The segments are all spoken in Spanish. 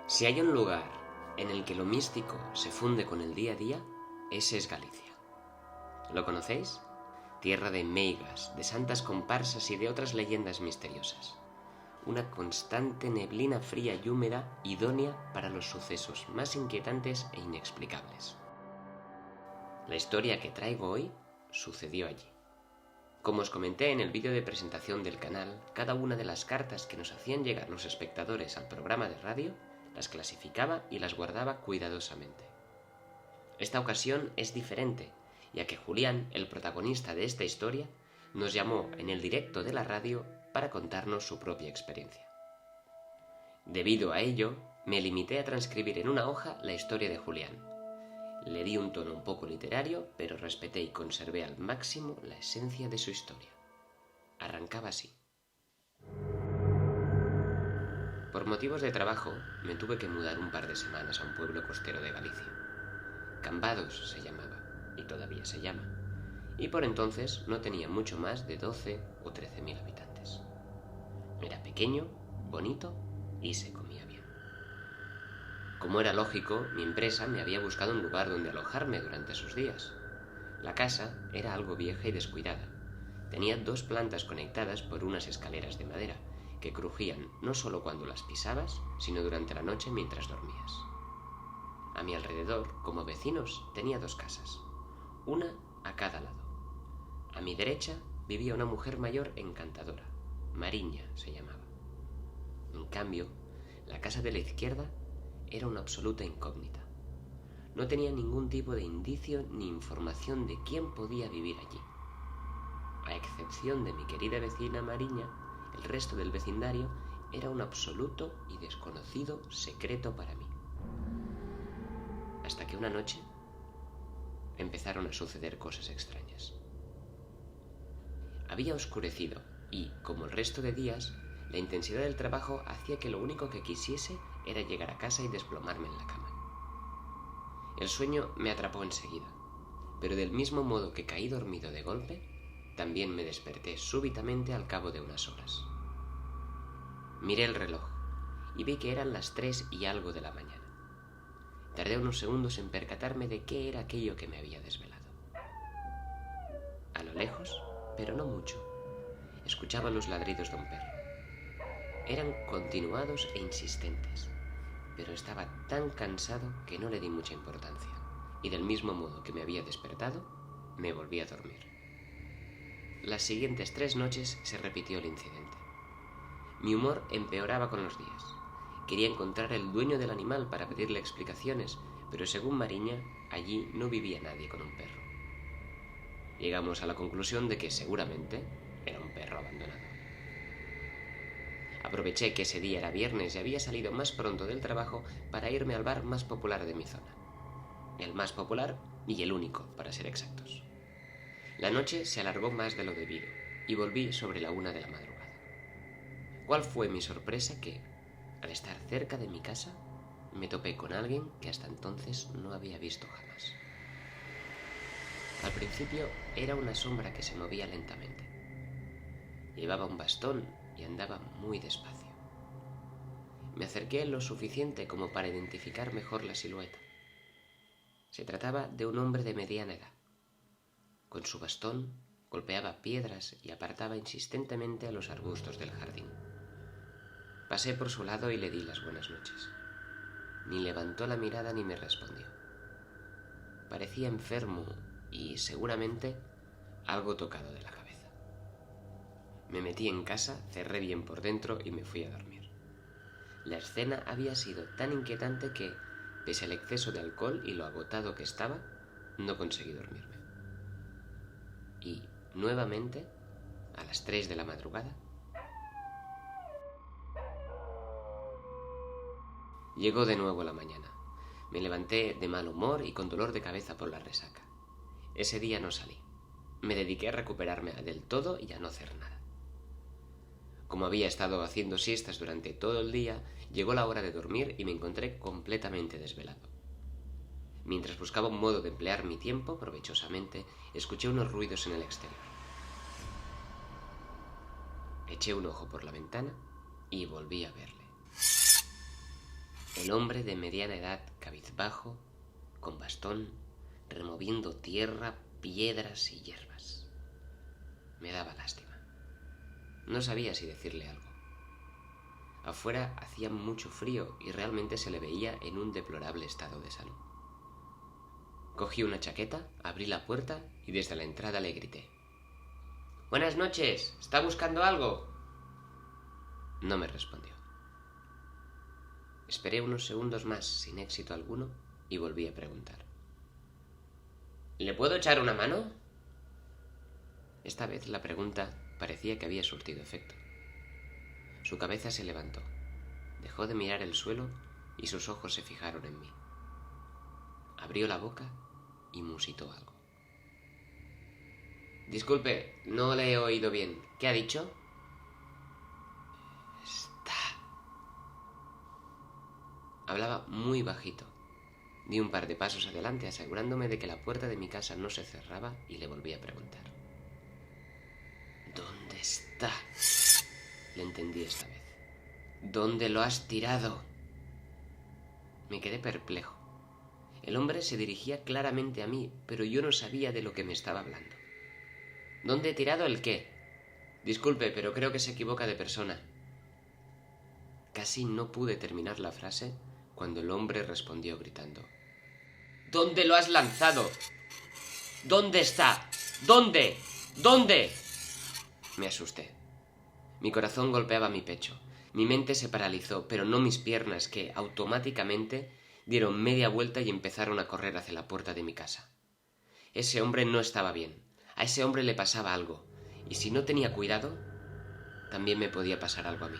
Si hay un lugar en el que lo místico se funde con el día a día, ese es Galicia. ¿Lo conocéis? Tierra de meigas, de santas comparsas y de otras leyendas misteriosas. Una constante neblina fría y húmeda idónea para los sucesos más inquietantes e inexplicables. La historia que traigo hoy sucedió allí. Como os comenté en el vídeo de presentación del canal, cada una de las cartas que nos hacían llegar los espectadores al programa de radio las clasificaba y las guardaba cuidadosamente. Esta ocasión es diferente, ya que Julián, el protagonista de esta historia, nos llamó en el directo de la radio para contarnos su propia experiencia. Debido a ello, me limité a transcribir en una hoja la historia de Julián. Le di un tono un poco literario, pero respeté y conservé al máximo la esencia de su historia. Arrancaba así. Por motivos de trabajo, me tuve que mudar un par de semanas a un pueblo costero de Galicia. Cambados se llamaba, y todavía se llama, y por entonces no tenía mucho más de 12 o 13.000 habitantes. Era pequeño, bonito y se comía bien. Como era lógico, mi empresa me había buscado un lugar donde alojarme durante esos días. La casa era algo vieja y descuidada. Tenía 2 plantas conectadas por unas escaleras de madera, que crujían no solo cuando las pisabas, sino durante la noche mientras dormías. A mi alrededor, como vecinos, tenía 2 casas, una a cada lado. A mi derecha vivía una mujer mayor encantadora, Mariña se llamaba. En cambio, la casa de la izquierda era una absoluta incógnita. No tenía ningún tipo de indicio ni información de quién podía vivir allí. A excepción de mi querida vecina Mariña, el resto del vecindario era un absoluto y desconocido secreto para mí. Hasta que una noche empezaron a suceder cosas extrañas. Había oscurecido y, como el resto de días, la intensidad del trabajo hacía que lo único que quisiese era llegar a casa y desplomarme en la cama. El sueño me atrapó enseguida, pero del mismo modo que caí dormido de golpe, también me desperté súbitamente al cabo de unas horas. Miré el reloj y vi que eran las 3 y algo de la mañana. Tardé unos segundos en percatarme de qué era aquello que me había desvelado. A lo lejos, pero no mucho, escuchaba los ladridos de un perro. Eran continuados e insistentes, pero estaba tan cansado que no le di mucha importancia, y del mismo modo que me había despertado, me volví a dormir. Las siguientes 3 noches se repitió el incidente. Mi humor empeoraba con los días. Quería encontrar el dueño del animal para pedirle explicaciones, pero según Mariña, allí no vivía nadie con un perro. Llegamos a la conclusión de que seguramente era un perro abandonado. Aproveché que ese día era viernes y había salido más pronto del trabajo para irme al bar más popular de mi zona. El más popular y el único, para ser exactos. La noche se alargó más de lo debido y volví sobre la 1 de la madrugada. ¿Cuál fue mi sorpresa? Que, al estar cerca de mi casa, me topé con alguien que hasta entonces no había visto jamás. Al principio era una sombra que se movía lentamente. Llevaba un bastón y andaba muy despacio. Me acerqué lo suficiente como para identificar mejor la silueta. Se trataba de un hombre de mediana edad. Con su bastón golpeaba piedras y apartaba insistentemente a los arbustos del jardín. Pasé por su lado y le di las buenas noches. Ni levantó la mirada ni me respondió. Parecía enfermo y, seguramente, algo tocado de la cabeza. Me metí en casa, cerré bien por dentro y me fui a dormir. La escena había sido tan inquietante que, pese al exceso de alcohol y lo agotado que estaba, no conseguí dormirme. Y, nuevamente, a las 3 de la madrugada, llegó de nuevo la mañana. Me levanté de mal humor y con dolor de cabeza por la resaca. Ese día no salí. Me dediqué a recuperarme del todo y a no hacer nada. Como había estado haciendo siestas durante todo el día, llegó la hora de dormir y me encontré completamente desvelado. Mientras buscaba un modo de emplear mi tiempo provechosamente, escuché unos ruidos en el exterior. Eché un ojo por la ventana y volví a verle. El hombre de mediana edad, cabizbajo, con bastón, removiendo tierra, piedras y hierbas. Me daba lástima. No sabía si decirle algo. Afuera hacía mucho frío y realmente se le veía en un deplorable estado de salud. Cogí una chaqueta, abrí la puerta y desde la entrada le grité: «Buenas noches, ¿está buscando algo?». No me respondió. Esperé unos segundos más sin éxito alguno y volví a preguntar: «¿Le puedo echar una mano?». Esta vez la pregunta parecía que había surtido efecto. Su cabeza se levantó, dejó de mirar el suelo y sus ojos se fijaron en mí. Abrió la boca y musitó algo. «Disculpe, no le he oído bien. ¿Qué ha dicho?». Hablaba muy bajito. Di un par de pasos adelante asegurándome de que la puerta de mi casa no se cerraba y le volví a preguntar: «¿Dónde está?». Le entendí esta vez. «¿Dónde lo has tirado?». Me quedé perplejo. El hombre se dirigía claramente a mí, pero yo no sabía de lo que me estaba hablando. «¿Dónde he tirado el qué?». «Disculpe, pero creo que se equivoca de persona». Casi no pude terminar la frase cuando el hombre respondió gritando: «¿Dónde lo has lanzado? ¿Dónde está? ¿Dónde? ¿Dónde?». Me asusté. Mi corazón golpeaba mi pecho. Mi mente se paralizó, pero no mis piernas, que automáticamente dieron media vuelta y empezaron a correr hacia la puerta de mi casa. Ese hombre no estaba bien. A ese hombre le pasaba algo. Y si no tenía cuidado, también me podía pasar algo a mí.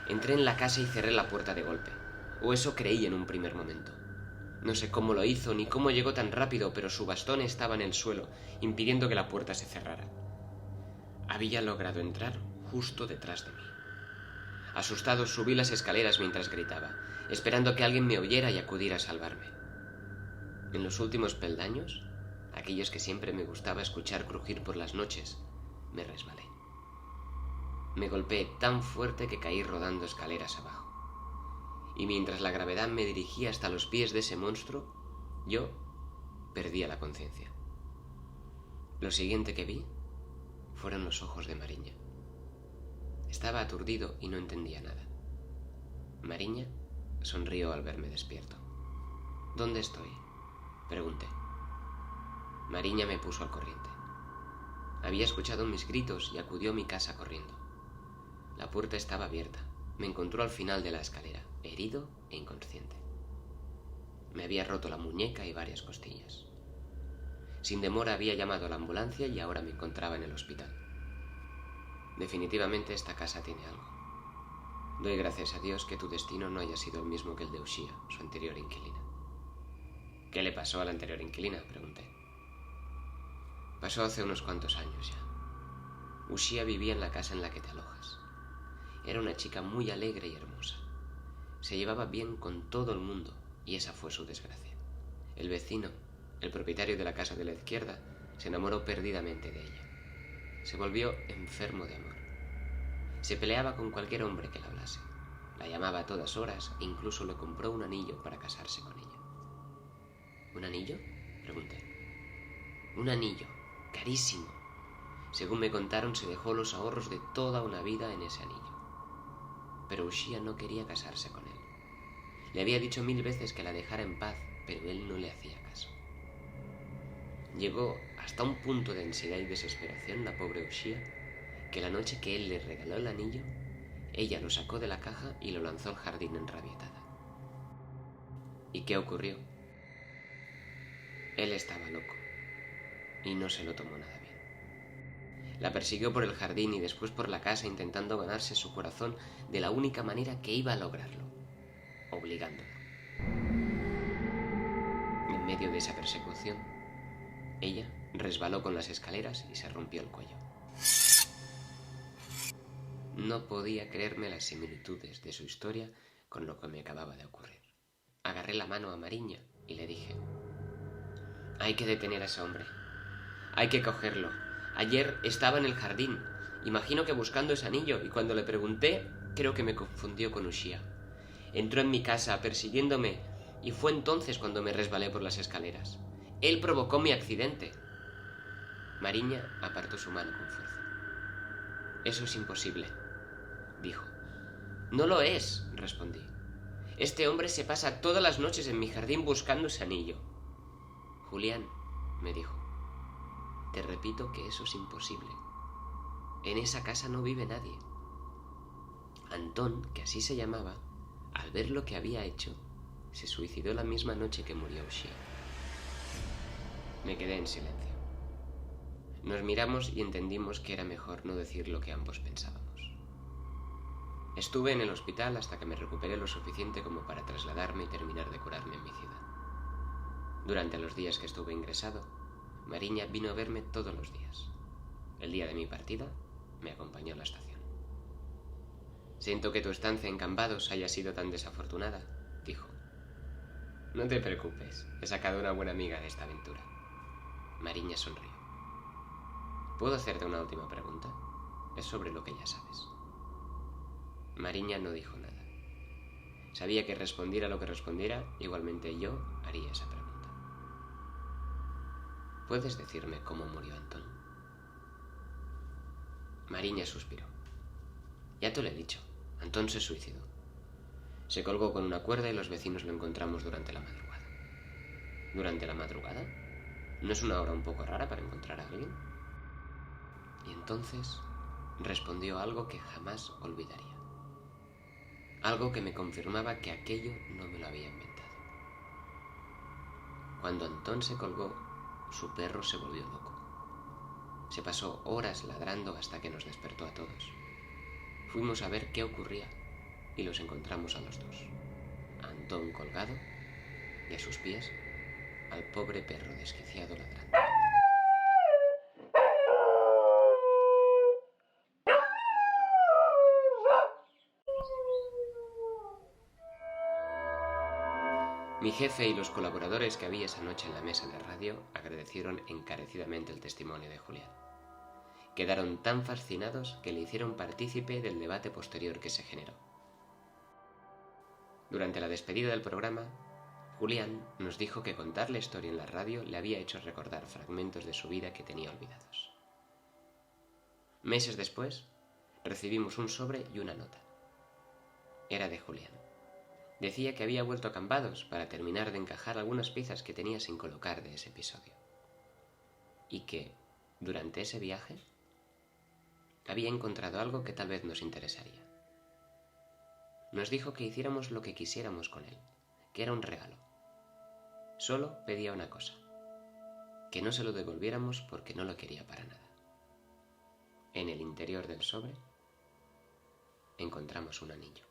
Entré en la casa y cerré la puerta de golpe. O eso creí en un primer momento. No sé cómo lo hizo ni cómo llegó tan rápido, pero su bastón estaba en el suelo, impidiendo que la puerta se cerrara. Había logrado entrar justo detrás de mí. Asustado subí las escaleras mientras gritaba, esperando que alguien me oyera y acudiera a salvarme. En los últimos peldaños, aquellos que siempre me gustaba escuchar crujir por las noches, me resbalé. Me golpeé tan fuerte que caí rodando escaleras abajo. Y mientras la gravedad me dirigía hasta los pies de ese monstruo, yo perdía la conciencia. Lo siguiente que vi fueron los ojos de Mariña. Estaba aturdido y no entendía nada. Mariña sonrió al verme despierto. «¿Dónde estoy?», pregunté. Mariña me puso al corriente. Había escuchado mis gritos y acudió a mi casa corriendo. La puerta estaba abierta. Me encontró al final de la escalera, herido e inconsciente. Me había roto la muñeca y varias costillas. Sin demora había llamado a la ambulancia y ahora me encontraba en el hospital. Definitivamente esta casa tiene algo. Doy gracias a Dios que tu destino no haya sido el mismo que el de Ushia, su anterior inquilina. «¿Qué le pasó a la anterior inquilina?», pregunté. «Pasó hace unos cuantos años ya. Ushia vivía en la casa en la que te alojas. Era una chica muy alegre y hermosa. Se llevaba bien con todo el mundo y esa fue su desgracia. El vecino, el propietario de la casa de la izquierda, se enamoró perdidamente de ella. Se volvió enfermo de amor. Se peleaba con cualquier hombre que la hablase. La llamaba a todas horas e incluso le compró un anillo para casarse con ella». «¿Un anillo?», pregunté. «Un anillo, carísimo. Según me contaron, se dejó los ahorros de toda una vida en ese anillo. Pero Ushia no quería casarse con él. Le había dicho 1000 veces que la dejara en paz, pero él no le hacía caso. Llegó hasta un punto de ansiedad y desesperación la pobre Ushia, que la noche que él le regaló el anillo, ella lo sacó de la caja y lo lanzó al jardín enrabietada. ¿Y qué ocurrió? Él estaba loco y no se lo tomó nada bien. La persiguió por el jardín y después por la casa intentando ganarse su corazón de la única manera que iba a lograrlo, obligándola. En medio de esa persecución, ella resbaló con las escaleras y se rompió el cuello. No podía creerme las similitudes de su historia con lo que me acababa de ocurrir. Agarré la mano a Mariña y le dije: «Hay que detener a ese hombre. Hay que cogerlo. Ayer estaba en el jardín. Imagino que buscando ese anillo, y cuando le pregunté, creo que me confundió con Ushia. Entró en mi casa persiguiéndome y fue entonces cuando me resbalé por las escaleras. Él provocó mi accidente. Mariña apartó su mano con fuerza. Eso es imposible, dijo. No lo es, respondí. Este hombre se pasa todas las noches en mi jardín buscando ese anillo. Julián, me dijo, te repito que eso es imposible. En esa casa no vive nadie. Antón, que así se llamaba, al ver lo que había hecho, se suicidó la misma noche que murió O'Shea. Me quedé en silencio. Nos miramos y entendimos que era mejor no decir lo que ambos pensábamos. Estuve en el hospital hasta que me recuperé lo suficiente como para trasladarme y terminar de curarme en mi ciudad. Durante los días que estuve ingresado, Mariña vino a verme todos los días. El día de mi partida, me acompañó a la estación. Siento que tu estancia en Cambados haya sido tan desafortunada, dijo. No te preocupes, he sacado una buena amiga de esta aventura. Mariña sonrió. ¿Puedo hacerte una última pregunta? Es sobre lo que ya sabes. Mariña no dijo nada. Sabía que respondiera lo que respondiera, igualmente yo haría esa pregunta. ¿Puedes decirme cómo murió Antón? Mariña suspiró. Ya te lo he dicho, Antón se suicidó. Se colgó con una cuerda y los vecinos lo encontramos durante la madrugada. ¿Durante la madrugada? ¿No es una hora un poco rara para encontrar a alguien? Y entonces respondió algo que jamás olvidaría. Algo que me confirmaba que aquello no me lo había inventado. Cuando Antón se colgó, su perro se volvió loco. Se pasó horas ladrando hasta que nos despertó a todos. Fuimos a ver qué ocurría y los encontramos a los dos. A Antón colgado y a sus pies al pobre perro desquiciado ladrando. Mi jefe y los colaboradores que había esa noche en la mesa de radio agradecieron encarecidamente el testimonio de Julián. Quedaron tan fascinados que le hicieron partícipe del debate posterior que se generó. Durante la despedida del programa, Julián nos dijo que contar la historia en la radio le había hecho recordar fragmentos de su vida que tenía olvidados. Meses después, recibimos un sobre y una nota. Era de Julián. Decía que había vuelto a Cambados para terminar de encajar algunas piezas que tenía sin colocar de ese episodio. Y que, durante ese viaje, había encontrado algo que tal vez nos interesaría. Nos dijo que hiciéramos lo que quisiéramos con él, que era un regalo. Solo pedía una cosa, que no se lo devolviéramos porque no lo quería para nada. En el interior del sobre encontramos un anillo.